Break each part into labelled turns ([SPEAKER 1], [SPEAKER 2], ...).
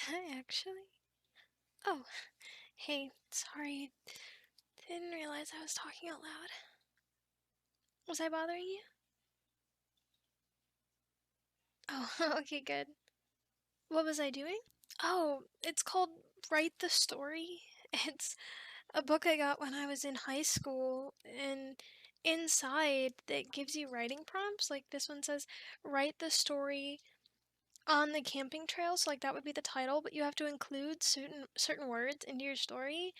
[SPEAKER 1] Hi, actually. Oh, hey, sorry. Didn't realize I was talking out loud. Was I bothering you? Oh, okay, good. What was I doing? Oh, it's called Write the Story. It's a book I got when I was in high school, and inside it gives you writing prompts. Like this one says, Write the story on the camping trail, so like that would be the title, but you have to include certain words into your story.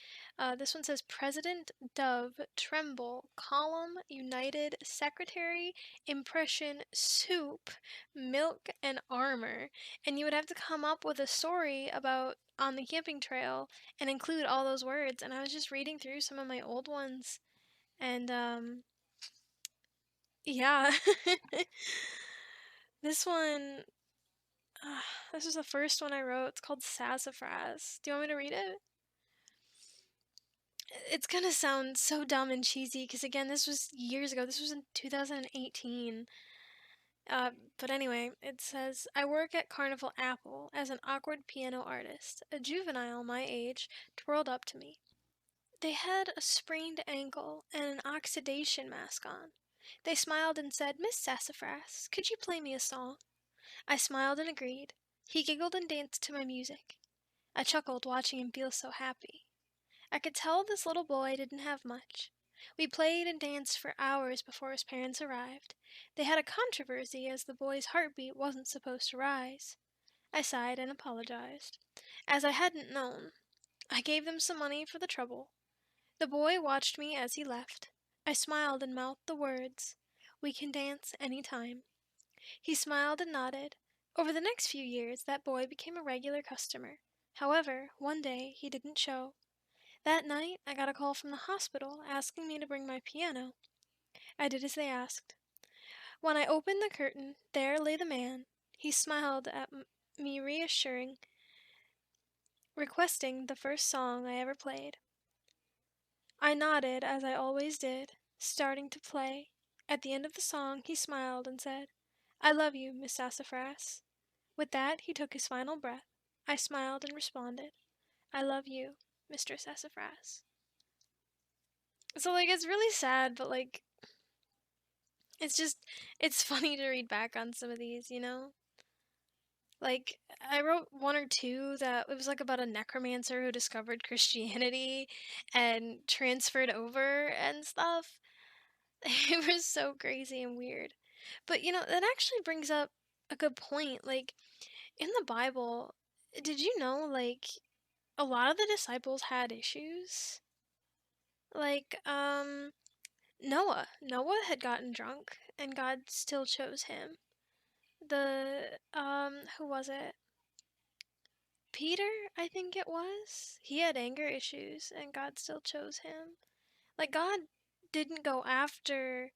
[SPEAKER 1] This one says President, Dove, Tremble, Column, United, Secretary, Impression, Soup, Milk, and Armor. And you would have to come up with a story about on the camping trail and include all those words. And I was just reading through some of my old ones, and yeah. This one, this was the first one I wrote. It's called Sassafras. Do you want me to read it? It's gonna sound so dumb and cheesy because, again, this was years ago. This was in 2018. But anyway, it says, I work at Carnival Apple as an awkward piano artist. A juvenile my age twirled up to me. They had a sprained ankle and an oxidation mask on. They smiled and said, Miss Sassafras, could you play me a song? I smiled and agreed. He giggled and danced to my music. I chuckled watching him feel so happy. I could tell this little boy didn't have much. We played and danced for hours before his parents arrived. They had a controversy as the boy's heartbeat wasn't supposed to rise. I sighed and apologized. As I hadn't known, I gave them some money for the trouble. The boy watched me as he left. I smiled and mouthed the words, We can dance any time. He smiled and nodded. Over the next few years, that boy became a regular customer. However, one day he didn't show. That night, I got a call from the hospital asking me to bring my piano. I did as they asked. When I opened the curtain, there lay the man. He smiled at me reassuring, requesting the first song I ever played. I nodded as I always did, starting to play. At the end of the song, he smiled and said, I love you, Miss Sassafras. With that, he took his final breath. I smiled and responded, I love you, Mr. Sassafras. So, like, it's really sad, but, like, it's funny to read back on some of these, you know? Like, I wrote one or two that it was like about a necromancer who discovered Christianity and transferred over and stuff. It was so crazy and weird. But, that actually brings up a good point. Like, in the Bible, did you know, like, a lot of the disciples had issues? Like, Noah had gotten drunk, and God still chose him. Who was it? Peter, I think it was. He had anger issues, and God still chose him. Like, God didn't go after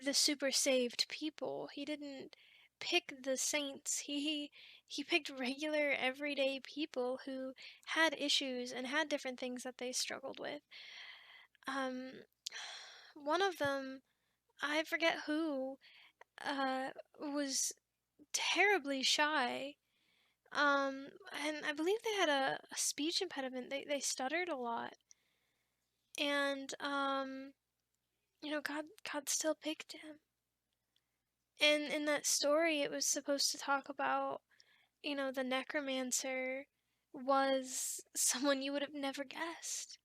[SPEAKER 1] the super saved people. He didn't pick the saints. He picked regular, everyday people who had issues and had different things that they struggled with. Um, one of them, I forget who, was terribly shy. And I believe they had a speech impediment. They stuttered a lot. And God still picked him. And in that story it was supposed to talk about, the necromancer was someone you would have never guessed.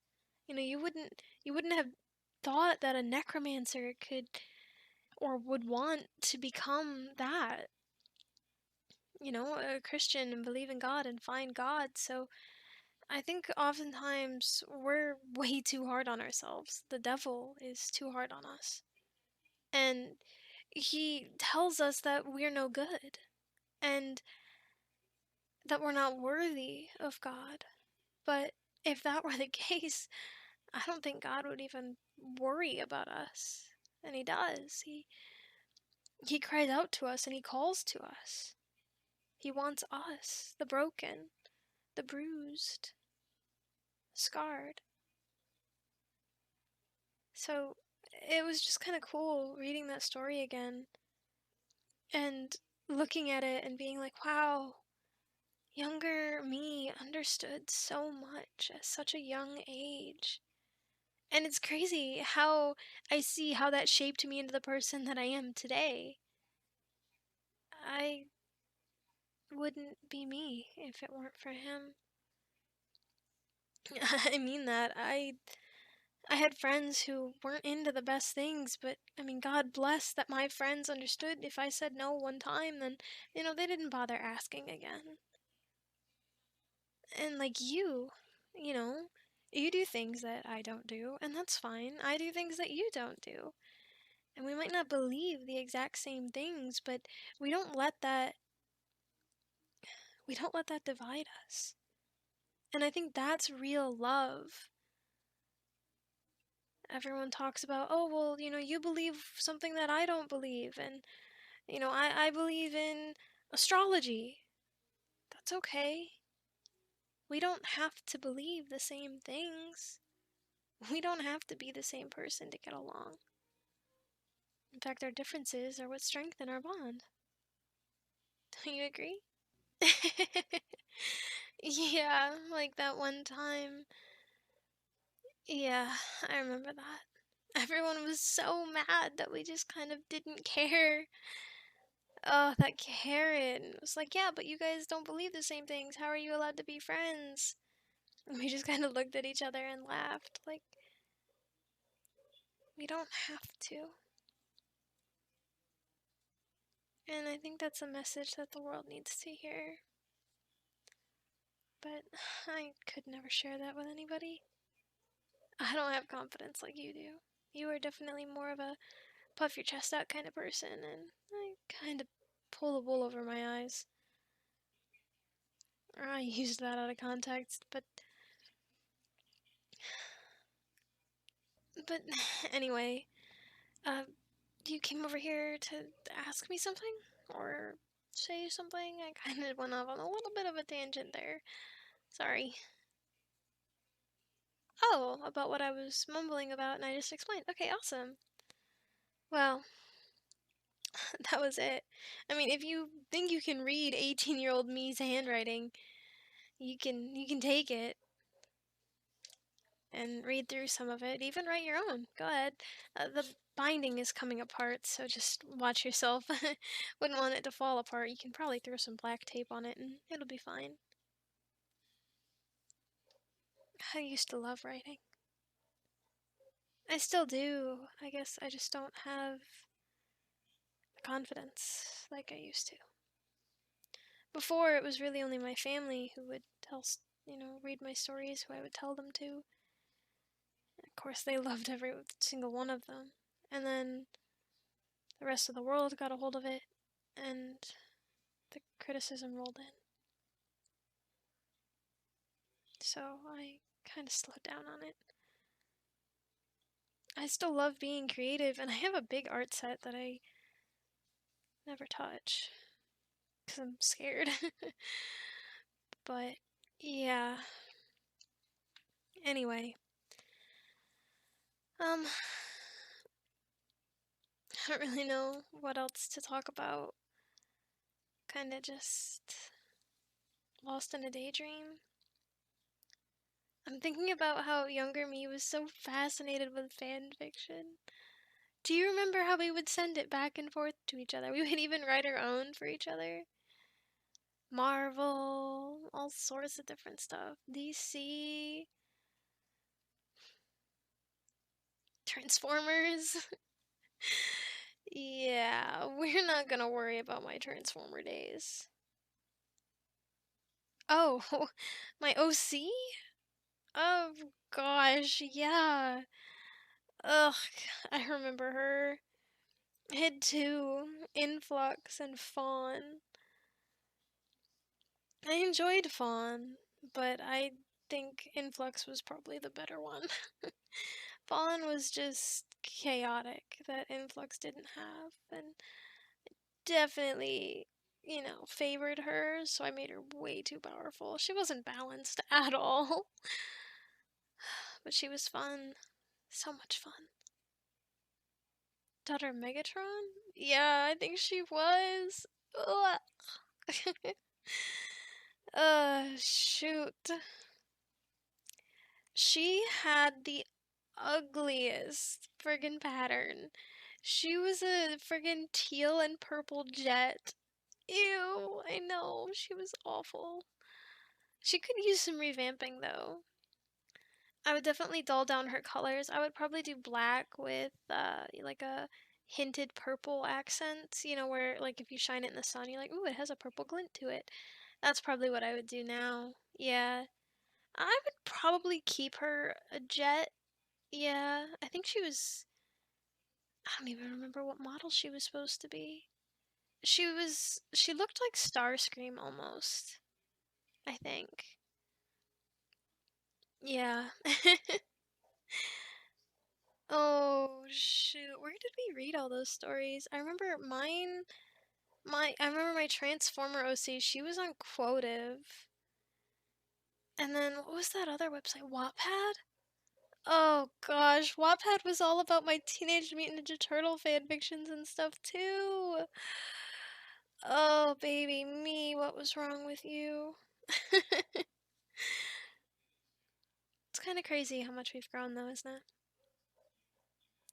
[SPEAKER 1] You wouldn't have thought that a necromancer could or would want to become that. A Christian and believe in God and find God. So I think oftentimes we're way too hard on ourselves. The devil is too hard on us. And he tells us that we're no good and that we're not worthy of God. But if that were the case, I don't think God would even worry about us. And he does. He cries out to us and he calls to us. He wants us, the broken, the bruised, scarred. So it was just kind of cool reading that story again and looking at it and being like, wow, younger me understood so much at such a young age. And it's crazy how I see how that shaped me into the person that I am today. I wouldn't be me if it weren't for him. I mean that. I had friends who weren't into the best things, but I mean, God bless that my friends understood if I said no one time, then, they didn't bother asking again. And like you know, you do things that I don't do, and that's fine. I do things that you don't do. And we might not believe the exact same things, but we don't let that divide us. And I think that's real love. Everyone talks about, oh, well, you believe something that I don't believe, and I believe in astrology. That's okay. We don't have to believe the same things. We don't have to be the same person to get along. In fact, our differences are what strengthen our bond. Don't you agree? Yeah, like that one time. Yeah, I remember that. Everyone was so mad that we just kind of didn't care. Oh, that Karen was like, yeah, but you guys don't believe the same things. How are you allowed to be friends? And we just kind of looked at each other and laughed. Like, we don't have to. And I think that's a message that the world needs to hear. But I could never share that with anybody. I don't have confidence like you do. You are definitely more of a puff your chest out kind of person, and I kind of pull the wool over my eyes. I used that out of context, but anyway, you came over here to ask me something or say something. I kind of went off on a little bit of a tangent there. Sorry. Oh, about what I was mumbling about, and I just explained. Okay, awesome. Well, that was it. I mean, if you think you can read 18-year-old me's handwriting, you can take it and read through some of it. Even write your own. Go ahead. The binding is coming apart, so just watch yourself. Wouldn't want it to fall apart. You can probably throw some black tape on it and it'll be fine. I used to love writing. I still do. I guess I just don't have the confidence like I used to. Before, it was really only my family who would read my stories, who I would tell them to. Of course, they loved every single one of them. And then the rest of the world got a hold of it, and the criticism rolled in. So I kind of slowed down on it. I still love being creative, and I have a big art set that I never touch because I'm scared. But yeah. Anyway, I don't really know what else to talk about. Kinda just lost in a daydream. I'm thinking about how younger me was so fascinated with fan fiction. Do you remember how we would send it back and forth to each other? We would even write our own for each other. Marvel, all sorts of different stuff. DC, Transformers. Yeah, we're not gonna worry about my Transformer days. Oh, my OC? Oh gosh, yeah. Ugh, I remember her. Hid 2, Influx, and Fawn. I enjoyed Fawn, but I think Influx was probably the better one. Fawn was just chaotic that Influx didn't have, and definitely, favored her, so I made her way too powerful. She wasn't balanced at all, but she was fun. So much fun. Daughter of Megatron? Yeah, I think she was. Ugh. Shoot. She had the ugliest friggin' pattern. She was a friggin' teal and purple jet. Ew, I know, she was awful. She could use some revamping though. I would definitely dull down her colors. I would probably do black with like a hinted purple accent, you know, where like if you shine it in the sun, you're like, ooh, it has a purple glint to it. That's probably what I would do now. Yeah. I would probably keep her a jet. Yeah, I think she was. I don't even remember what model she was supposed to be. She was. She looked like Starscream almost. I think. Yeah. Oh shoot, where did we read all those stories? I remember mine. I remember my Transformer OC. She was on Quotive. And then what was that other website? Wattpad? Oh gosh, Wattpad was all about my Teenage Mutant Ninja Turtle fanfictions and stuff too. Oh baby me, what was wrong with you? It's kind of crazy how much we've grown though, isn't it?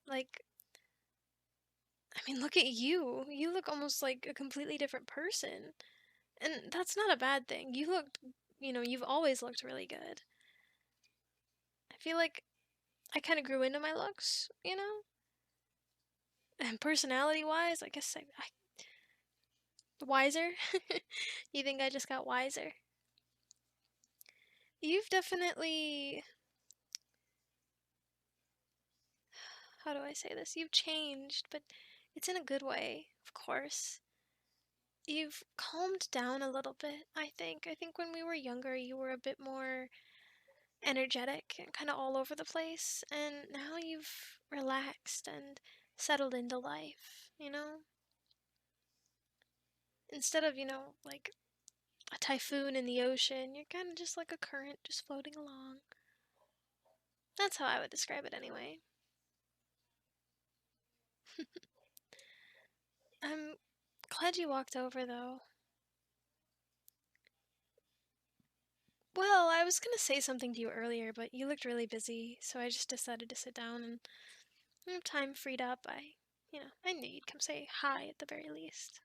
[SPEAKER 1] Like, I mean, look at you. You look almost like a completely different person. And that's not a bad thing. You look, you've always looked really good. I feel like I kind of grew into my looks, you know? And personality wise, I guess wiser. You think I just got wiser? You've definitely, how do I say this? You've changed, but it's in a good way, of course. You've calmed down a little bit, I think. I think when we were younger, you were a bit more energetic and kind of all over the place, and now you've relaxed and settled into life, you know? Instead of, like a typhoon in the ocean, you're kind of just like a current just floating along. That's how I would describe it anyway. I'm glad you walked over though. Well, I was gonna say something to you earlier, but you looked really busy, so I just decided to sit down and time freed up. I knew you'd come say hi at the very least.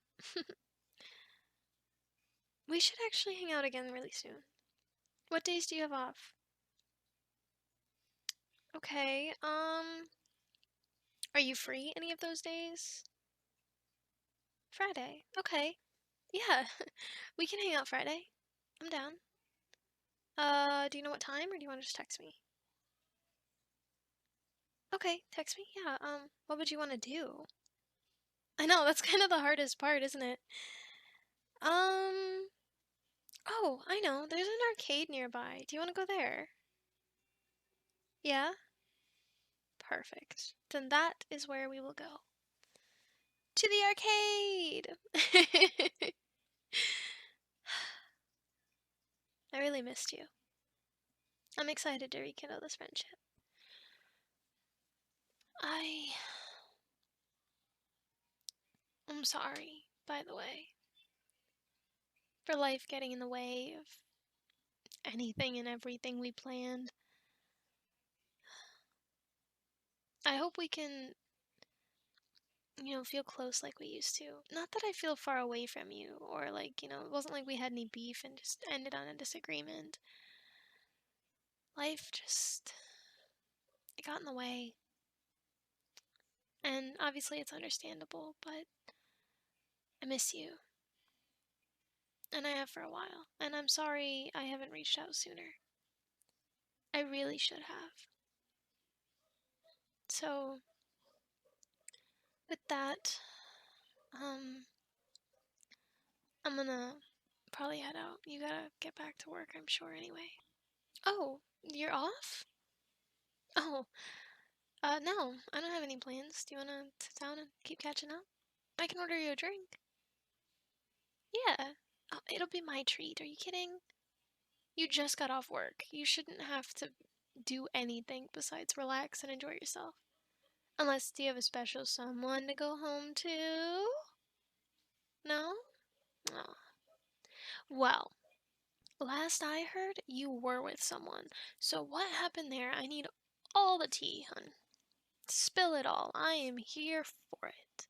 [SPEAKER 1] We should actually hang out again really soon. What days do you have off? Okay, are you free any of those days? Friday. Okay. Yeah, we can hang out Friday. I'm down. Do you know what time or do you want to just text me? Okay, text me. Yeah, what would you want to do? I know, that's kind of the hardest part, isn't it? Um, oh, I know. There's an arcade nearby. Do you want to go there? Yeah? Perfect. Then that is where we will go. To the arcade! I really missed you. I'm excited to rekindle this friendship. I'm sorry, by the way, for life getting in the way of anything and everything we planned. I hope we can, feel close like we used to. Not that I feel far away from you, or like, it wasn't like we had any beef and just ended on a disagreement. Life just, it got in the way. And obviously it's understandable, but I miss you. And I have for a while. And I'm sorry I haven't reached out sooner. I really should have. So, with that, um, I'm gonna probably head out. You gotta get back to work, I'm sure, anyway. Oh, you're off? Oh, no, I don't have any plans. Do you wanna sit down and keep catching up? I can order you a drink. Yeah. Oh, it'll be my treat. Are you kidding? You just got off work. You shouldn't have to do anything besides relax and enjoy yourself. Unless, do you have a special someone to go home to? No? Oh. Well, Last I heard, you were with someone. So what happened there? I need all the tea, hun. Spill it all. I am here for it.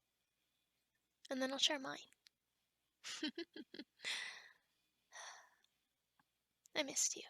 [SPEAKER 1] And then I'll share mine. I missed you.